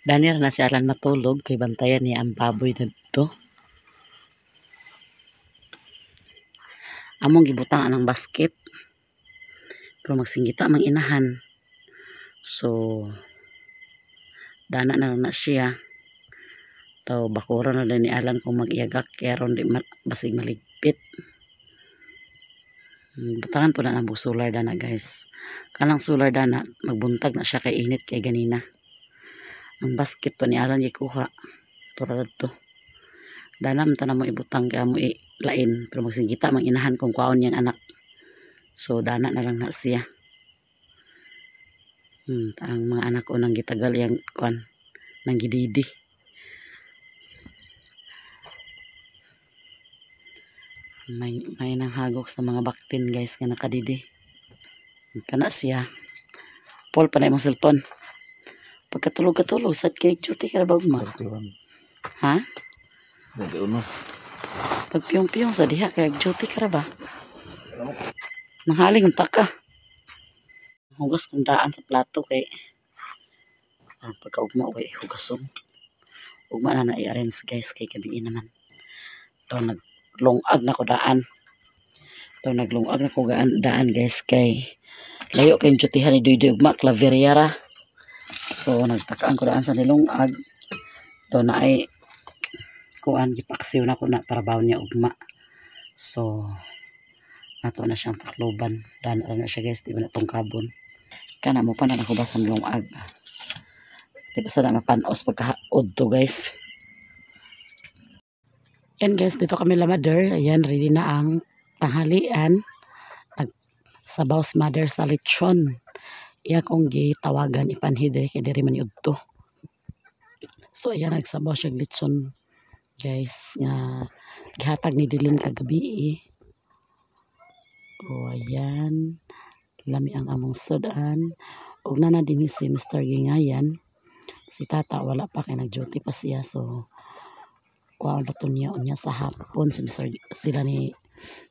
Daniel na si Alan matulog kay bantayan niya ang baboy dito. Among gibutang anang basket. Pero magsinggita mang inahan. So dana na lang na siya. Taw bakura na din ni Alan kung mag-iagak kaya ron di basig maligpit. Butangan po na ang solar dana guys. Kanang solar dana magbuntag na siya kay init kay ganina. Ang basket to ni Alan gikuha. Turad to. Danam ta na mo ibutang kaya mo ilain pero magsinggita mang inahan kung kwaon niyang anak. So dana na lang na siya. Ang mga anak ko nang gitagal yang kwan nang gididi. May nang hagok sa mga baktin guys nga nakadidi. Kana siya. Paul pa na imong cellphone. Pagkatulog-katulog sad kay duty ka ba ma? Ha? Pag piyong-piyong sa diha kay duty ka ba? Nanghaling unta ka. Hugas kong daan sa plato kay pagkaugma way hugason. Ugma na i-arrange guys kay gabi naman. Daw naglungag na ko daan. Daw naglungag na ko daan guys kay layo kay dutihan ni Duydoy ugma Claveriara. So nagtakaan ko daan sa nilungag. Daw na ay kuan gipaksiw na ko na para bawon niya ugma. So nato na siyang pakloban. Daan na siya guys, di ba na tungkabon. Kana mo pa na nakubas ang lungag. Di ba sa na mapanos pagkahaod to guys. Yan guys, dito kami la mother. Ayan, ready na ang tanghalian. Nagsabaw si mother sa lechon. Iya kong gitawagan ipanhidre kay diri man yudto. So ayan, nagsabaw siya lechon guys. Nga gihatag ni Dilin kagabi. O ayan. Lami ang among sudan. Ug na din si Mr. Gingayan. Si tata wala pa kay nag-duty pa siya. So kuhaan na to niya sa hapon. Sila ni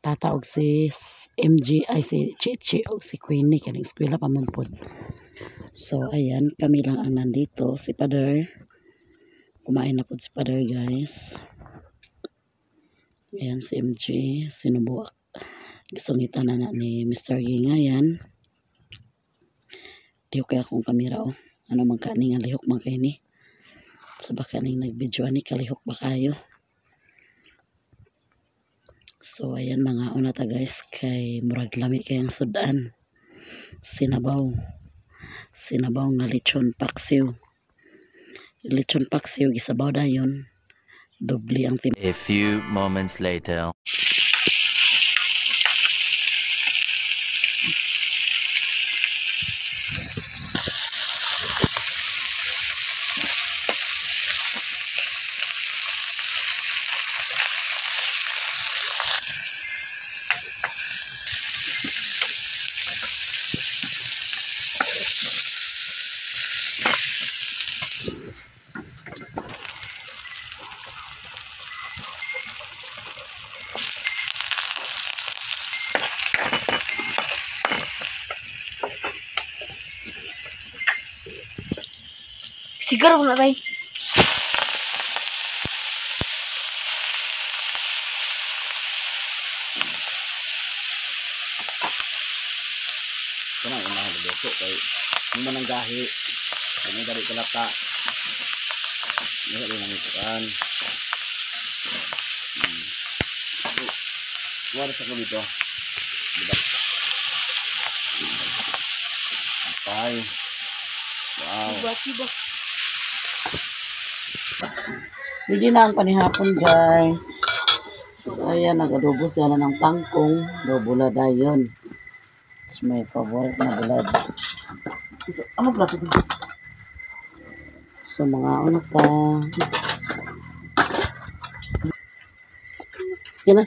tata og si MG ay si Chichi og si Queenie kay nag-eskwela pa man pod. So ayan, kami lang ang nandito. Si Father. Kumain na pod si Father guys. Ayan si MG. Sinubuak. Gisungitan na ni Mr. Gingayan. Lihok kaya akong kamera o. Ano man kaning nga lihok man kayo ni. So baka ning nag-video ani kalihok ba kayo. So ayan mga una ta guys. Kay murag lami kayang sudan. Sinabaw. Sinabaw nga lechon paksiw. Lechon paksiw gisabaw dayon. Dobli ang tim. A few moments later. Siguro mo na bay. Kana yung mga luto kay hindi man gahi. Kani dari kalata. Hindi rin namin kuan. Wala sa ko dito. Diba? Bye. Wow. Tiba-tiba. Hindi na ang panihapon guys. So ayan, nag-adobo siya na ng tangkong. Dobula dayon. It's my favorite na bulad. Ano plato dito? So mga anak ta. Sige na.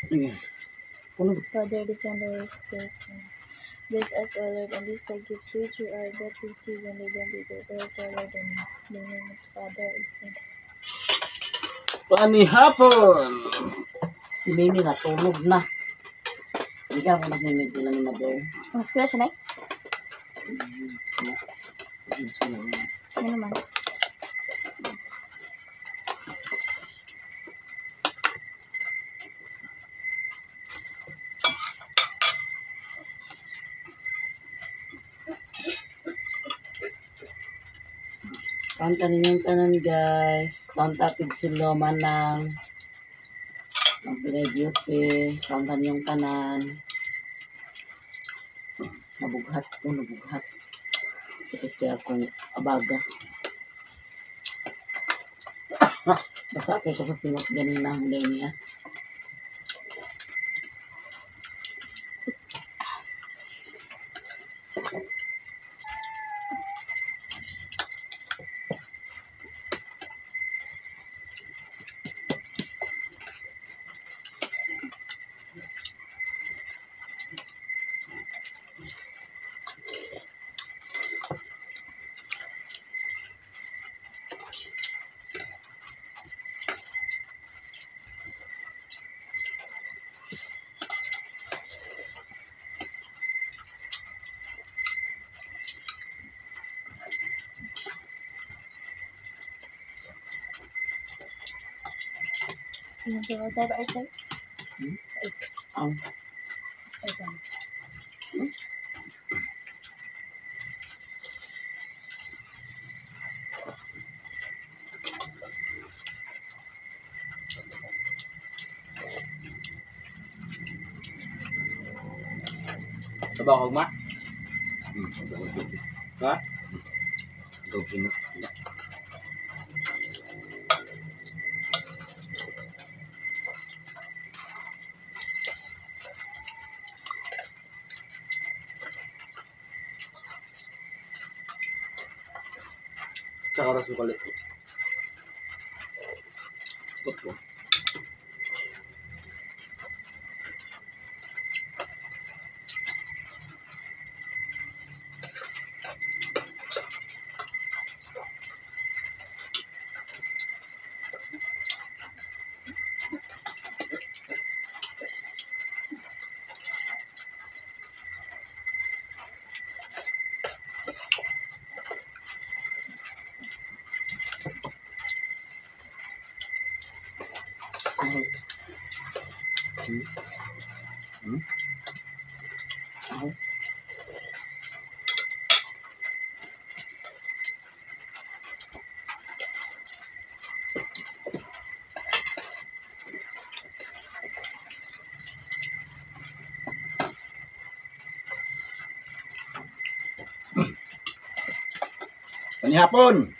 Sige. Ano? Father, the Son, and the Holy Spirit. Bless us, O Lord, and this thy gift which we are that receive and they don't be good. Bless us, O Lord, and the name of the Father and Son. Panihapon! Si Mimi natulog na. Hindi ka mo nagmimig nila ni Mother. Ang skwela siya na Yan naman. Kanta ninyong tanan guys. Contacted sila manang ang Pinay Beauty. Kanta ninyong tanan. Nabughat ko, nabughat. Sakit kaya akong abaga. Basta ako ko sa singot ganina ang hulay niya. Yung tayo ba ito? Ang Ito. Tabakog ma? Ha? Ikaw sino? Sa oras mo palit ko. Spot ko. ahos. Ahos. Panihapon!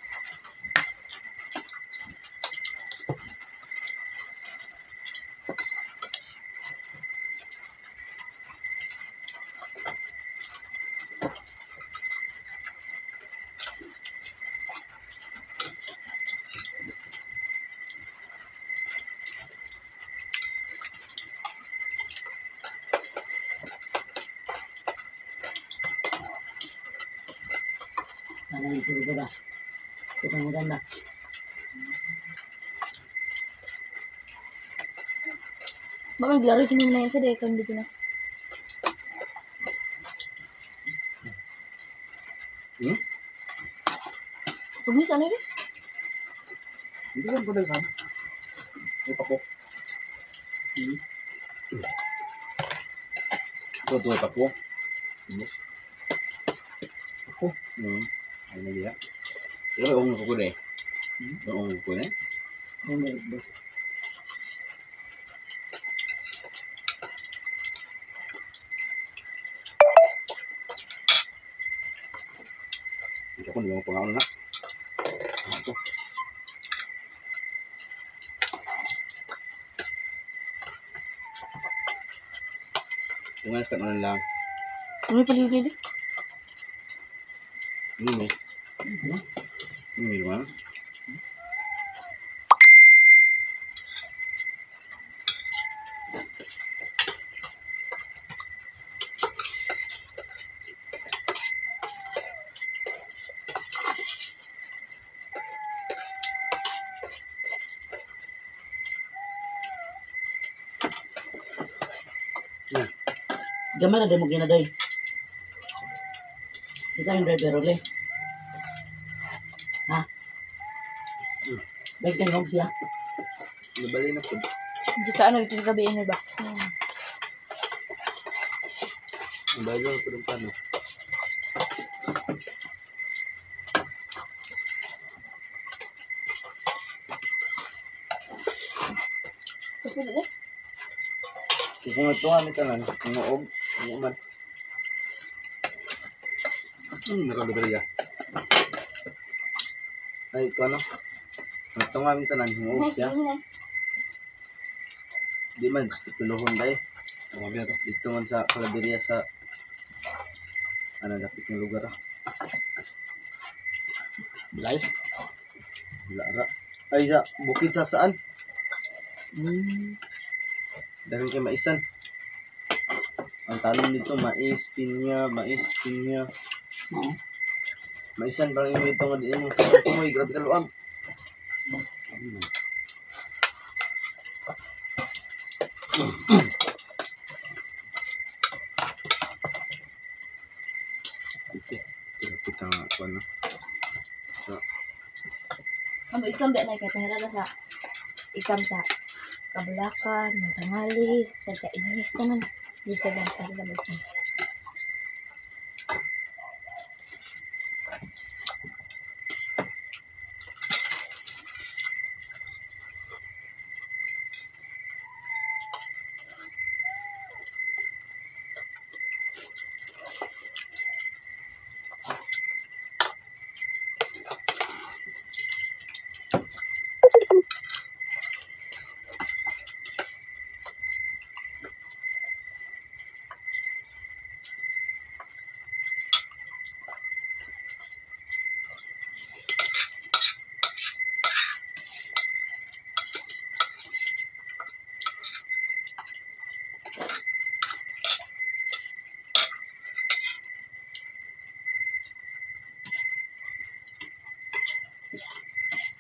Sana yung tulugo ba? Ito maganda. Baka maglaro si Mima na yan sa dekang dito na. Huwag niyo sana rin. Hindi ko pa daghan. May papok. Ito ay papok. Ako. Ano na diya? Pero ang ko na eh. Ang ko na eh. Ang meron. Ito ko hindi mo pangalan na. Ito. Tungas ka na lang. Ano pa dito? Ini Ini mana? Gamay na din mo ginaday. Isa yung driver ulit. Ha? Baik kan siya. Nabali na po. Hindi ka ano ito gabi ini ba? Nabali na po ng pano. Kung ito nga may tanan, kung maog, kung uman. Nakadabali ya. Ay, ito ano? Ito nga may tanan, kung maog siya. Di man, gusto piluhon ba eh. Dito man sa Calaveria sa ano, dapit ng lugar ah. Bilayas. Lara. Ay, sa bukid sa saan? Dahil kay maisan. Ang tanong dito, mais, pinya. Oo. Maisan, parang yung ito nga din yung kumoy, grabe ka luag. Okay, grabe ka nga ako, ano. Ang exam ba na kay pahira sa exam sa Kabulakan, Tangali, sa Kainis naman. Di sa ganito sa exam.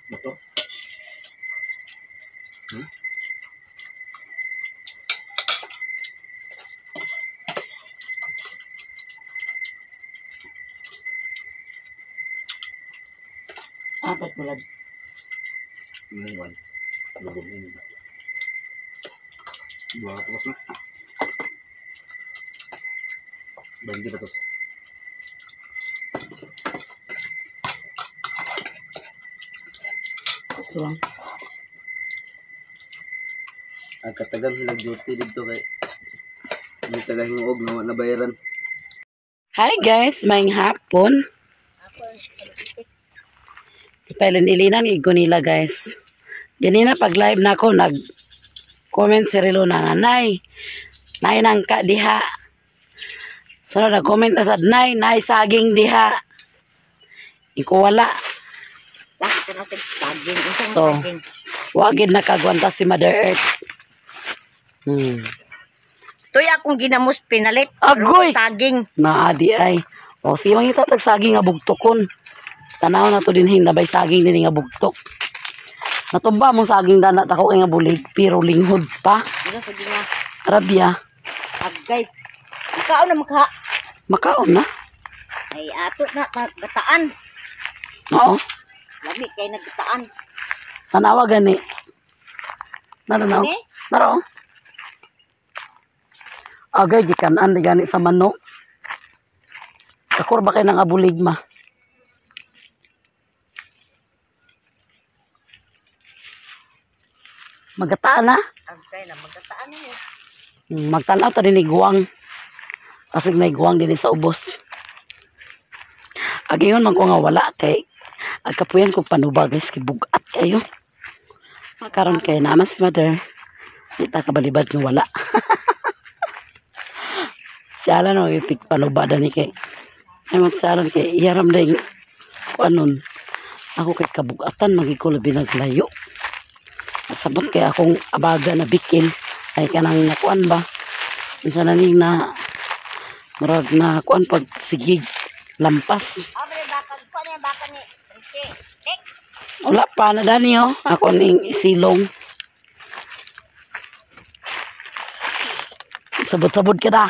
Ito. Apat pula. Ngayon, lubog na yun. Dua tapos na. Bandi ba ito? Ito lang. Ang katagal sila duty dito kay may tagahinuog na nabayaran. Hi guys, maing hapon. Ilinan igo nila guys. Ganina pag live na ako nag-comment si Rilo na nga, Nay nang ka diha. So nag-comment na sad, Nay saging diha. Iko wala. Bakit natin saging? So, wagid nakagwanta si Mother Earth. Toy akong ginamos pinalit. Agoy! Saging. Naadi ay. O sige mangita tag saging nga bugtokon. Tanaw na to dinhing nabay saging din nga bugtok. Natumba mong saging dana tako nga bulig pero linghod pa. Ano sa gina? Arabia. Agay. Ikaw na mukha. Makaon na. Ay ato na gataan. Oo. Lami kay naggataan. Tanawa gani. Naranaw. Gani? Naro. Agay jikanan di gani sa manok. Kakor ba kay nang abulig ma? Magataan na. Agay na magataan niyo. Magtanaw ta din iguang. Kasi na iguang din sa ubos. Agingon man ko nga wala kay agkapuyan ko panuba guys kibugat kayo. Makaron kay naman si Mother. Di ta kabalibad nga wala. Si Alan o itik panuba ni kay. Ay mat si Alan kay iyaram na yung anon. Ako kay kabugatan magiko labi naglayo. Sabot kay akong abaga na bikin ay kanang nakuan ba. Minsan naning na marag na kuan pag sigig lampas. Abre bakal ko niya bakal ni. Tek. Wala pa na dani oh. Ako ning isilong. Sabot-sabot ka na.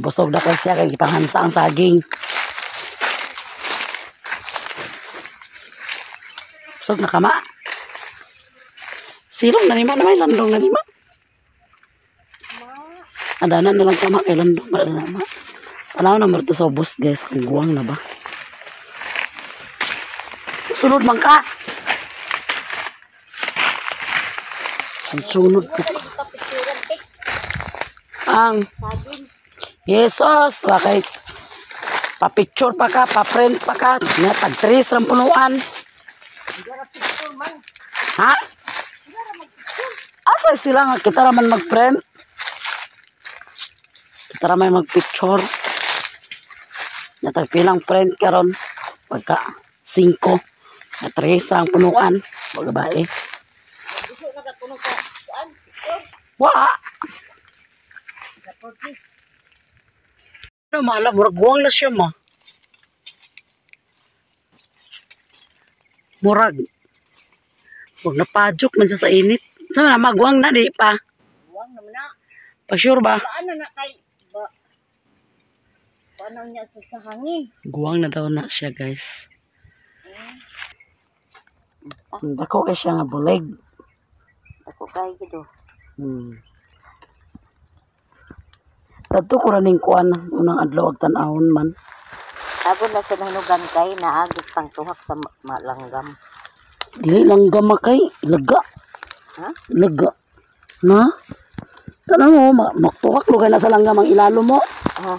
Busog na kasi siya kay kitang hansa ang saging. Sog na kama. Silong na nima naman, landong na nima. Adanan na lang kama kay landong na nima. Tanaw na marto sa ubos guys, kung guwang na ba. Sunod man ka. Ang sunod ko. Ang Jesus, wakay pa-picture pa ka, pa-print pa ka, nga tag-trace ng punuan. Ha? Asa sila nga, kita raman mag-print? Kita raman mag-picture. Nga tag-pilang print karon pagka 5, nga trace ang punuan. Baga ba eh? Wa! Ano malam, murag guwang na siya ma. Murag. Huwag napajuk man siya sa init. Saan na magwang na di pa? Buwang naman na. Pa sure ba? Paano na kay... Paano niya sa hangin? Guwang na daw na siya guys. Dako kay siya nga bulig. Ako kay gito. Dadto ko raning kuan unang adlaw ag tan-awon man. Abot na sa nahinugan kay naagit pang tuhak sa malanggam. Dili lang gama kay lega. Ha? Lega. Na? Tanaw mo maktuhak lugay na sa langgam ang ilalo mo. Ha?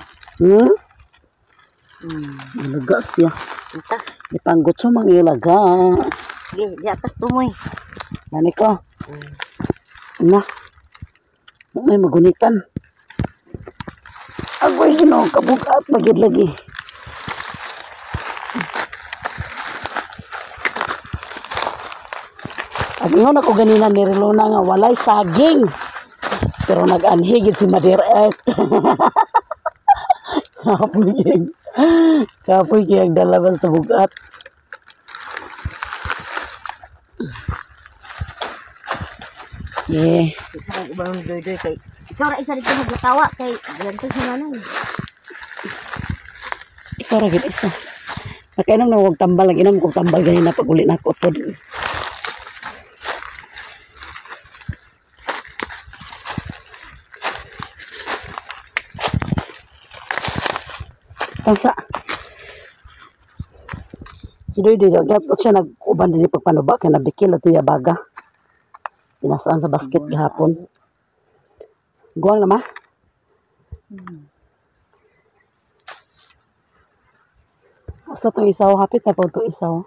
Lega siya. Ita. Ipanggot siya mang ilaga. Di atas tumoy. Nani ko. Na. May magunitan. Agoy gino kabugat magid lagi. Ag ingon ako ganina ni Relona nga walay saging. Pero nag-anhigid si Mother Earth. Kapoy kiyang dalabas sa bugat. Yeah. Ang ibang doy-doy kay... Ikaw ra isa dito magtawa kay... Ganito sa nanay. Ikaw ra gid isa. Nakainom na huwag tambal. Nag-inom kong tambal ganina pag uli na ako po. Tansa. Si Doy Doy, gapot siya nag-uban din pagpanuba kaya nabikil at tuya baga. Pinasaan sa basket gihapon. Guwang na ma? Asa itong isaw? Hapit na po itong isaw.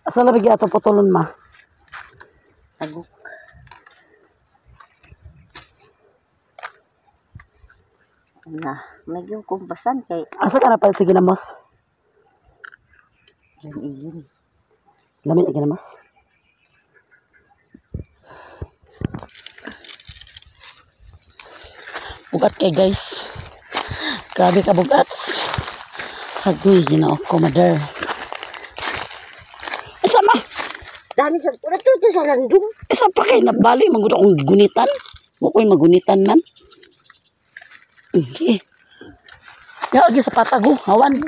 Asa labig ato putulon ma? Tagok. Na, nagyong kumpasan kay... Asa ka na pala sa ginamos? Yan iyon. Lamin ang ginamos? Bugat kay guys. Grabe ka bugat. Hagoy, ginoo ko, mother. Isa ma? Dami sa... Wala to sa landong. Isa pa kay nabali, magudo akong gunitan. Huwag magunitan man. Sige. Ya, lagi sa patago, hawan.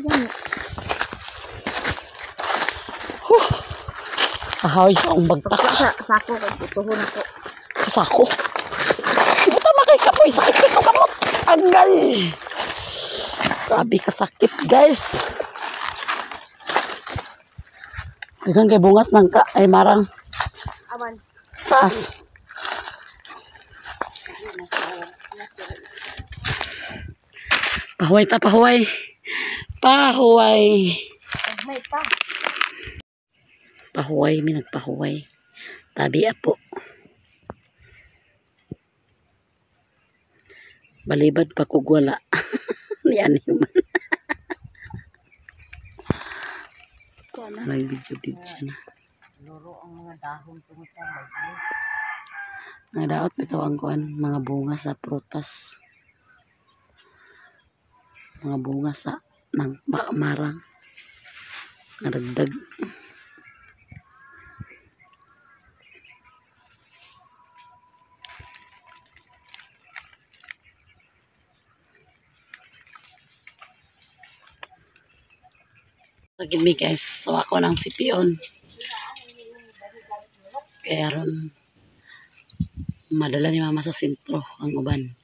Ahaway sa akong bagtak. Sa sako kay putuhon ako. Sa sako. Buta makay kapoy, sakit ko kamot. Agay. Grabe ka sakit, guys. Dagang kay bungas ng ka, ay marang Awan. taas. Pahuway ta, pahuway. Pahuway. May pa. Pahuway, may nagpahuway. Tabi apo. Balibad pa kugwala. Yan naman. Nag-video din siya na. Luro ang mga dahon tungod sa bagyo. Nadaot bitaw ang kuan, mga bunga sa prutas. Mga bunga sa nang marang. Nadagdag. Forgive me guys. So ako ng sipion. Kaya ron madala ni mama sa sentro ang uban.